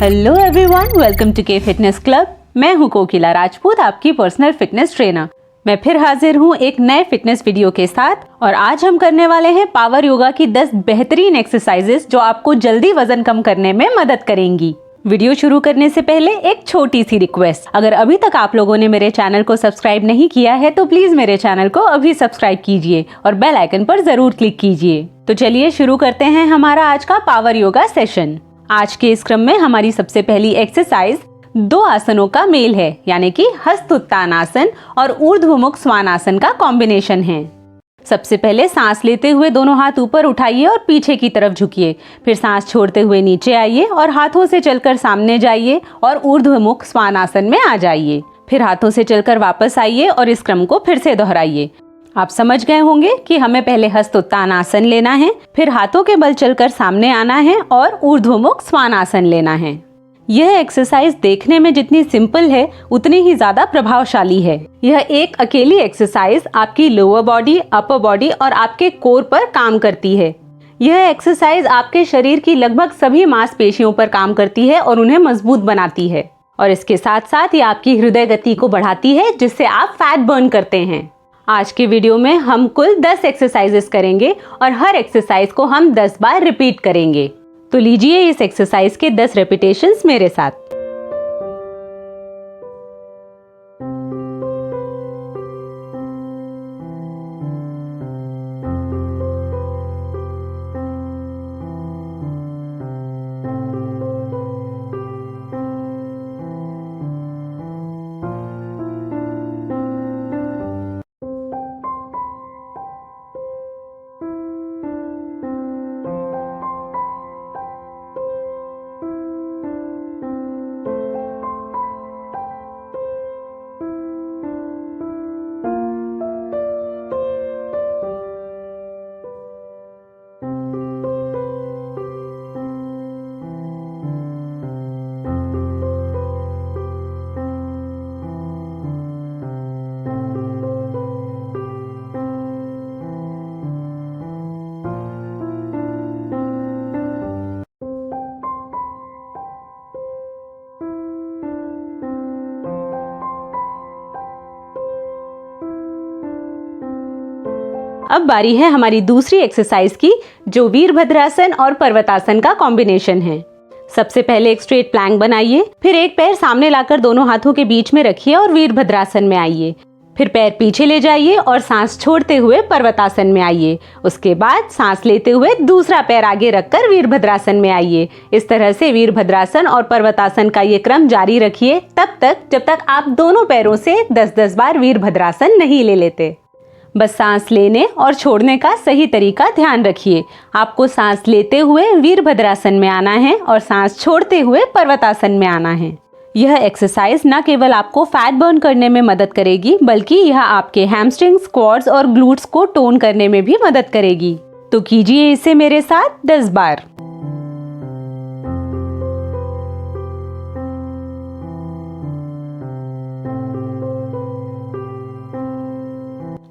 Hello everyone, welcome to के fitness club. मैं हूं कोकिला राजपूत, आपकी पर्सनल फिटनेस ट्रेनर। मैं फिर हाजिर हूं एक नए फिटनेस वीडियो के साथ और आज हम करने वाले हैं पावर योगा की 10 बेहतरीन एक्सरसाइजेस जो आपको जल्दी वजन कम करने में मदद करेंगी। वीडियो शुरू करने से पहले एक छोटी सी रिक्वेस्ट, अगर अभी तक आप लोगों ने मेरे चैनल को सब्सक्राइब नहीं किया है तो प्लीज मेरे चैनल को अभी सब्सक्राइब कीजिए और बेल आइकन पर जरूर क्लिक कीजिए। तो चलिए शुरू करते हैं हमारा आज का पावर योगा सेशन। आज के इस क्रम में हमारी सबसे पहली एक्सरसाइज 2 आसनों का मेल है, यानी कि हस्त उत्तान आसन और ऊर्ध्वमुख स्वानासन का कॉम्बिनेशन है। सबसे पहले सांस लेते हुए दोनों हाथ ऊपर उठाइए और पीछे की तरफ झुकिए। फिर सांस छोड़ते हुए नीचे आइए और हाथों से चलकर सामने जाइए और ऊर्ध्वमुख स्वानासन में आ जाइए। फिर हाथों से चलकर वापस आइए और इस क्रम को फिर से दोहराइए। आप समझ गए होंगे कि हमें पहले हस्त उत्तान आसन लेना है, फिर हाथों के बल चलकर सामने आना है और ऊर्ध्वमुख स्वानासन लेना है। यह एक्सरसाइज देखने में जितनी सिंपल है उतनी ही ज्यादा प्रभावशाली है। यह एक अकेली एक्सरसाइज आपकी लोअर बॉडी, अपर बॉडी और आपके कोर पर काम करती है। यह एक्सरसाइज आपके शरीर की लगभग सभी मांसपेशियों पर काम करती है और उन्हें मजबूत बनाती है। और इसके साथ साथ ये आपकी हृदय गति को बढ़ाती है, जिससे आप फैट बर्न करते हैं। आज के वीडियो में हम कुल 10 एक्सरसाइजेस करेंगे और हर एक्सरसाइज को हम 10 बार रिपीट करेंगे। तो लीजिए इस एक्सरसाइज के 10 रेपिटेशंस मेरे साथ। अब बारी है हमारी दूसरी एक्सरसाइज की, जो वीरभद्रासन और पर्वतासन का कॉम्बिनेशन है। सबसे पहले एक स्ट्रेट प्लैंक बनाइए, फिर एक पैर सामने लाकर दोनों हाथों के बीच में रखिए और वीरभद्रासन में आइए। फिर पैर पीछे ले जाइए और सांस छोड़ते हुए पर्वतासन में आइए। उसके बाद सांस लेते हुए दूसरा पैर आगे रखकर वीरभद्रासन में आइए। इस तरह से वीरभद्रासन और पर्वतासन का ये क्रम जारी रखिए तब तक जब तक आप दोनों पैरों से 10-10 बार वीरभद्रासन नहीं ले लेते। बस सांस लेने और छोड़ने का सही तरीका ध्यान रखिए। आपको सांस लेते हुए वीरभद्रासन में आना है और सांस छोड़ते हुए पर्वतासन में आना है। यह एक्सरसाइज न केवल आपको फैट बर्न करने में मदद करेगी, बल्कि यह आपके हैमस्ट्रिंग्स, क्वाड्स और ग्लूट्स को टोन करने में भी मदद करेगी। तो कीजिए इसे मेरे साथ 10 बार।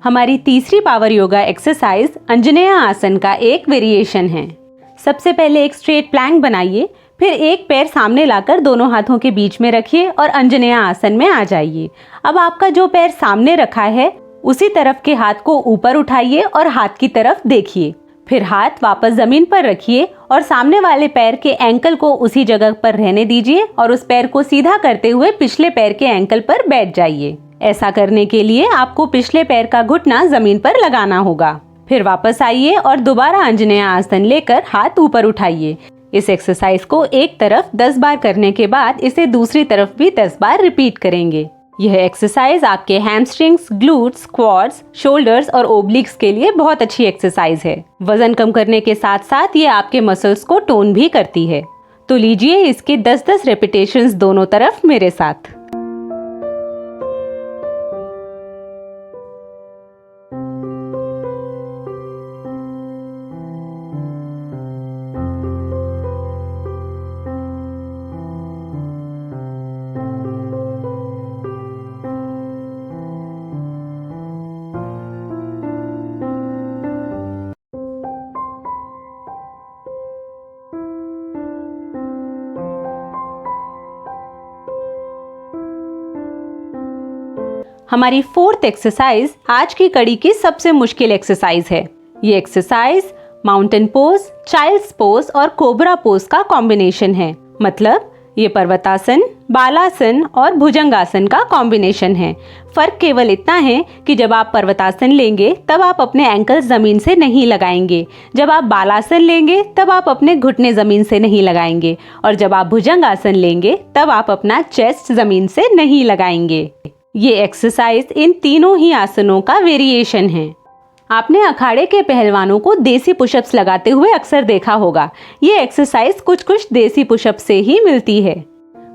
हमारी तीसरी पावर योगा एक्सरसाइज अंजनेय आसन का एक वेरिएशन है। सबसे पहले एक स्ट्रेट प्लैंक बनाइए, फिर एक पैर सामने लाकर दोनों हाथों के बीच में रखिए और अंजनेय आसन में आ जाइए। अब आपका जो पैर सामने रखा है उसी तरफ के हाथ को ऊपर उठाइए और हाथ की तरफ देखिए। फिर हाथ वापस जमीन पर रखिए और सामने वाले पैर के एंकल को उसी जगह पर रहने दीजिए और उस पैर को सीधा करते हुए पिछले पैर के एंकल पर बैठ जाइए। ऐसा करने के लिए आपको पिछले पैर का घुटना जमीन पर लगाना होगा। फिर वापस आइए और दोबारा अंजनेय आसन लेकर हाथ ऊपर उठाइए। इस एक्सरसाइज को एक तरफ 10 बार करने के बाद इसे दूसरी तरफ भी 10 बार रिपीट करेंगे। यह एक्सरसाइज आपके हैमस्ट्रिंग्स, ग्लूट्स, क्वाड्स, शोल्डर्स और ओब्लिक्स के लिए बहुत अच्छी एक्सरसाइज है। वजन कम करने के साथ साथ ये आपके मसल्स को टोन भी करती है। तो लीजिए इसके 10-10 रेपिटेशंस दोनों तरफ मेरे साथ। हमारी 4th एक्सरसाइज आज की कड़ी की सबसे मुश्किल एक्सरसाइज है। ये exercise mountain pose, child's pose और कोबरा पोज का कॉम्बिनेशन है। मतलब ये पर्वतासन, बालासन और भुजंगासन का कॉम्बिनेशन है। फर्क केवल इतना है कि जब आप पर्वतासन लेंगे तब आप अपने एंकल्स जमीन से नहीं लगाएंगे, जब आप बालासन लेंगे तब आप अपने घुटने जमीन से नहीं लगाएंगे, और जब आप भुजंगासन लेंगे तब आप अपना चेस्ट जमीन से नहीं लगाएंगे। ये एक्सरसाइज इन तीनों ही आसनों का वेरिएशन है। आपने अखाड़े के पहलवानों को देसी पुशअप्स लगाते हुए अक्सर देखा होगा। ये एक्सरसाइज कुछ देसी पुशअप से ही मिलती है।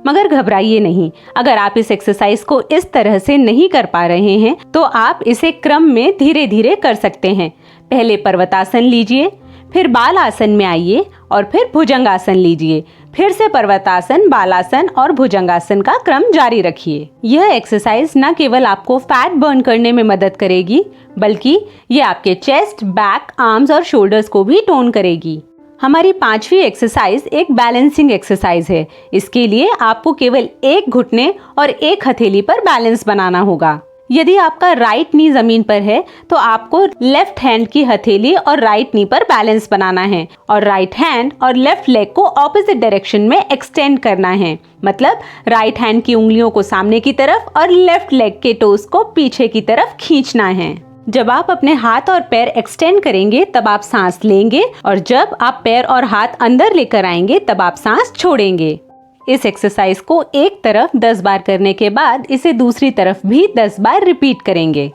मगर घबराइए नहीं, अगर आप इस एक्सरसाइज को इस तरह से नहीं कर पा रहे हैं तो आप इसे क्रम में धीरे धीरे कर सकते हैं। पहले पर्वतासन लीजिए, फिर बालासन में आइए और फिर भुजंगासन लीजिए, फिर से पर्वतासन, बालासन और भुजंगासन का क्रम जारी रखिए। यह एक्सरसाइज न केवल आपको फैट बर्न करने में मदद करेगी, बल्कि ये आपके चेस्ट, बैक, आर्म्स और शोल्डर्स को भी टोन करेगी। हमारी 5वीं एक्सरसाइज एक बैलेंसिंग एक्सरसाइज है। इसके लिए आपको केवल एक घुटने और एक हथेली पर बैलेंस बनाना होगा। यदि आपका राइट नी जमीन पर है तो आपको लेफ्ट हैंड की हथेली और राइट नी पर बैलेंस बनाना है और राइट हैंड और लेफ्ट लेग को ऑपोजिट डायरेक्शन में एक्सटेंड करना है। मतलब राइट हैंड की उंगलियों को सामने की तरफ और लेफ्ट लेग के टोस को पीछे की तरफ खींचना है। जब आप अपने हाथ और पैर एक्सटेंड करेंगे तब आप सांस लेंगे, और जब आप पैर और हाथ अंदर लेकर आएंगे तब आप सांस छोड़ेंगे। इस एक्सरसाइज को एक तरफ 10 बार करने के बाद इसे दूसरी तरफ भी 10 बार रिपीट करेंगे।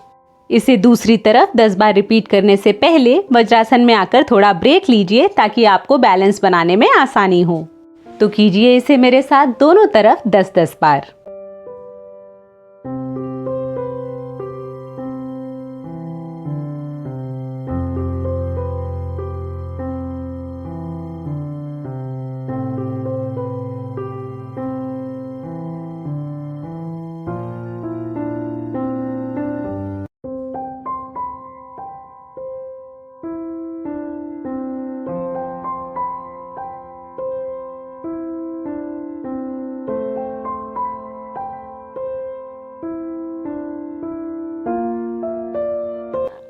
इसे दूसरी तरफ 10 बार रिपीट करने से पहले वज्रासन में आकर थोड़ा ब्रेक लीजिए ताकि आपको बैलेंस बनाने में आसानी हो। तो कीजिए इसे मेरे साथ दोनों तरफ 10-10 बार।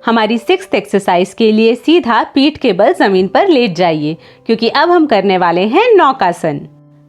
हमारी 6th एक्सरसाइज के लिए सीधा पीठ के बल जमीन पर लेट जाइए, क्योंकि अब हम करने वाले हैं नौकासन।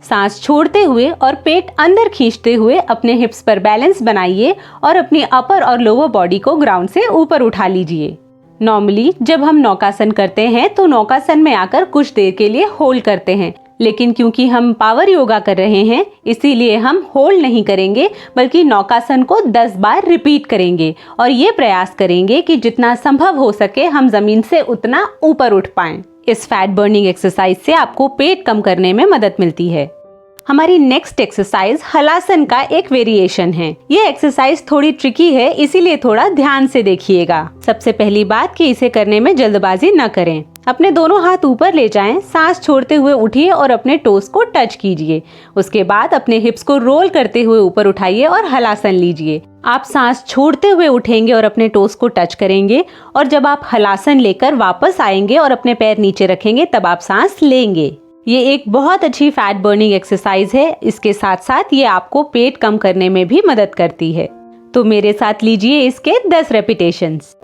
सांस छोड़ते हुए और पेट अंदर खींचते हुए अपने हिप्स पर बैलेंस बनाइए और अपनी अपर और लोअर बॉडी को ग्राउंड से ऊपर उठा लीजिए। नॉर्मली जब हम नौकासन करते हैं तो नौकासन में आकर कुछ देर के लिए होल्ड करते हैं, लेकिन क्योंकि हम पावर योगा कर रहे हैं इसीलिए हम होल्ड नहीं करेंगे, बल्कि नौकासन को 10 बार रिपीट करेंगे और ये प्रयास करेंगे कि जितना संभव हो सके हम जमीन से उतना ऊपर उठ पाएं। इस फैट बर्निंग एक्सरसाइज से आपको पेट कम करने में मदद मिलती है। हमारी नेक्स्ट एक्सरसाइज हलासन का एक वेरिएशन है। ये एक्सरसाइज थोड़ी ट्रिकी है, इसीलिए थोड़ा ध्यान से देखिएगा। सबसे पहली बात कि इसे करने में जल्दबाजी न करें। अपने दोनों हाथ ऊपर ले जाएं, सांस छोड़ते हुए उठिए और अपने टोस को टच कीजिए। उसके बाद अपने हिप्स को रोल करते हुए ऊपर उठाइए और हलासन लीजिए। आप सांस छोड़ते हुए उठेंगे और अपने टोस को टच करेंगे, और जब आप हलासन लेकर वापस आएंगे और अपने पैर नीचे रखेंगे तब आप सांस लेंगे। ये एक बहुत अच्छी फैट बर्निंग एक्सरसाइज है। इसके साथ साथ ये आपको पेट कम करने में भी मदद करती है। तो मेरे साथ लीजिए इसके 10 रेपिटेशंस।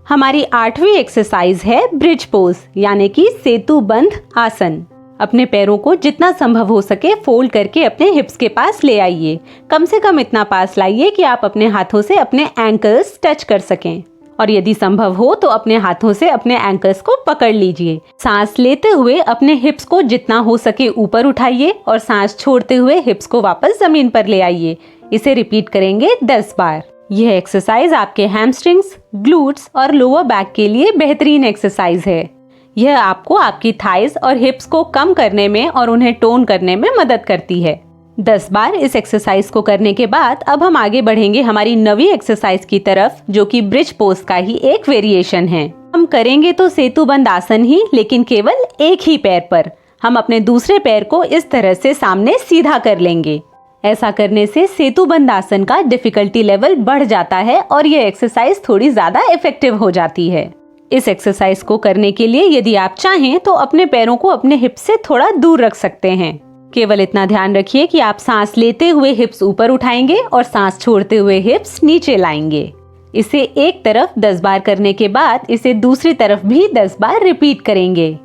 हमारी 8वीं एक्सरसाइज है ब्रिज पोज, यानी कि सेतु बंध आसन। अपने पैरों को जितना संभव हो सके फोल्ड करके अपने हिप्स के पास ले आइए। कम से कम इतना पास लाइए कि आप अपने हाथों से अपने एंकल्स टच कर सकें, और यदि संभव हो तो अपने हाथों से अपने एंकल्स को पकड़ लीजिए। सांस लेते हुए अपने हिप्स को जितना हो सके ऊपर उठाइए और सांस छोड़ते हुए हिप्स को वापस जमीन पर ले आइए। इसे रिपीट करेंगे 10 बार। यह एक्सरसाइज आपके हैमस्ट्रिंग्स, ग्लूट्स और लोअर बैक के लिए बेहतरीन एक्सरसाइज है। यह आपको आपकी थाइज और हिप्स को कम करने में और उन्हें टोन करने में मदद करती है। 10 बार इस एक्सरसाइज को करने के बाद अब हम आगे बढ़ेंगे हमारी नवी एक्सरसाइज की तरफ, जो कि ब्रिज पोज का ही एक वेरिएशन है। हम करेंगे तो सेतुबंद आसन ही, लेकिन केवल एक ही पैर पर। हम अपने दूसरे पैर को इस तरह से सामने सीधा कर लेंगे। ऐसा करने से सेतुबंद आसन का डिफिकल्टी लेवल बढ़ जाता है और यह एक्सरसाइज थोड़ी ज्यादा इफेक्टिव हो जाती है। इस एक्सरसाइज को करने के लिए यदि आप चाहें तो अपने पैरों को अपने हिप्स से थोड़ा दूर रख सकते हैं। केवल इतना ध्यान रखिए कि आप सांस लेते हुए हिप्स ऊपर उठाएंगे और सांस छोड़ते हुए हिप्स नीचे लाएंगे। इसे एक तरफ 10 बार करने के बाद इसे दूसरी तरफ भी 10 बार रिपीट करेंगे।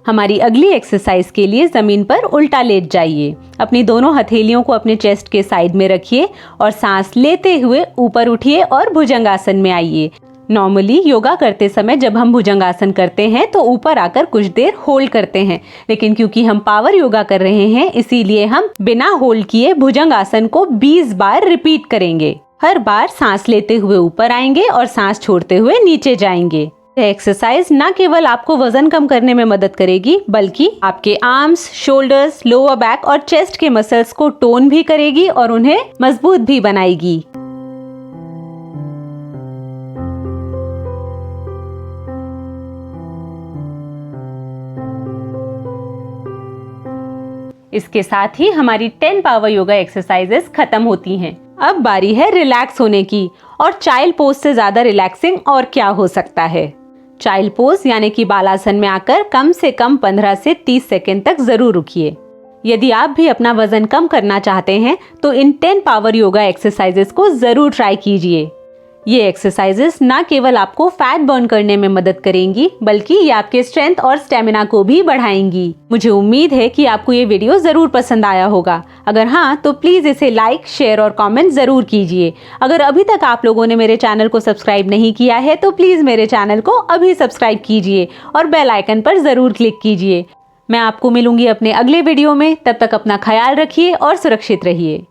हमारी अगली एक्सरसाइज के लिए जमीन पर उल्टा लेट जाइए। अपनी दोनों हथेलियों को अपने चेस्ट के साइड में रखिए और सांस लेते हुए ऊपर उठिए और भुजंगासन में आइए। नॉर्मली योगा करते समय जब हम भुजंगासन करते हैं तो ऊपर आकर कुछ देर होल्ड करते हैं, लेकिन क्योंकि हम पावर योगा कर रहे हैं इसीलिए हम बिना होल्ड किए भुजंगासन को 20 बार रिपीट करेंगे। हर बार सांस लेते हुए ऊपर आएंगे और सांस छोड़ते हुए नीचे जाएंगे। एक्सरसाइज न केवल आपको वजन कम करने में मदद करेगी, बल्कि आपके आर्म्स, शोल्डर्स, लोअर बैक और चेस्ट के मसल्स को टोन भी करेगी और उन्हें मजबूत भी बनाएगी। इसके साथ ही हमारी 10 पावर योगा एक्सरसाइजेस खत्म होती हैं। अब बारी है रिलैक्स होने की, और चाइल्ड पोज से ज्यादा रिलैक्सिंग और क्या हो सकता है। चाइल्ड पोज यानी कि बालासन में आकर कम से कम 15 से 30 सेकंड तक जरूर रुकिए। यदि आप भी अपना वजन कम करना चाहते हैं तो इन 10 पावर योगा एक्सरसाइजेस को जरूर ट्राई कीजिए। ये एक्सरसाइजेस न केवल आपको फैट बर्न करने में मदद करेंगी, बल्कि ये आपके स्ट्रेंथ और स्टेमिना को भी बढ़ाएंगी। मुझे उम्मीद है कि आपको ये वीडियो जरूर पसंद आया होगा। अगर हाँ तो प्लीज इसे लाइक, शेयर और कमेंट जरूर कीजिए। अगर अभी तक आप लोगों ने मेरे चैनल को सब्सक्राइब नहीं किया है तो प्लीज मेरे चैनल को अभी सब्सक्राइब कीजिए और बेल आइकन पर जरूर क्लिक कीजिए। मैं आपको मिलूंगी अपने अगले वीडियो में। तब तक अपना ख्याल रखिए और सुरक्षित रहिए।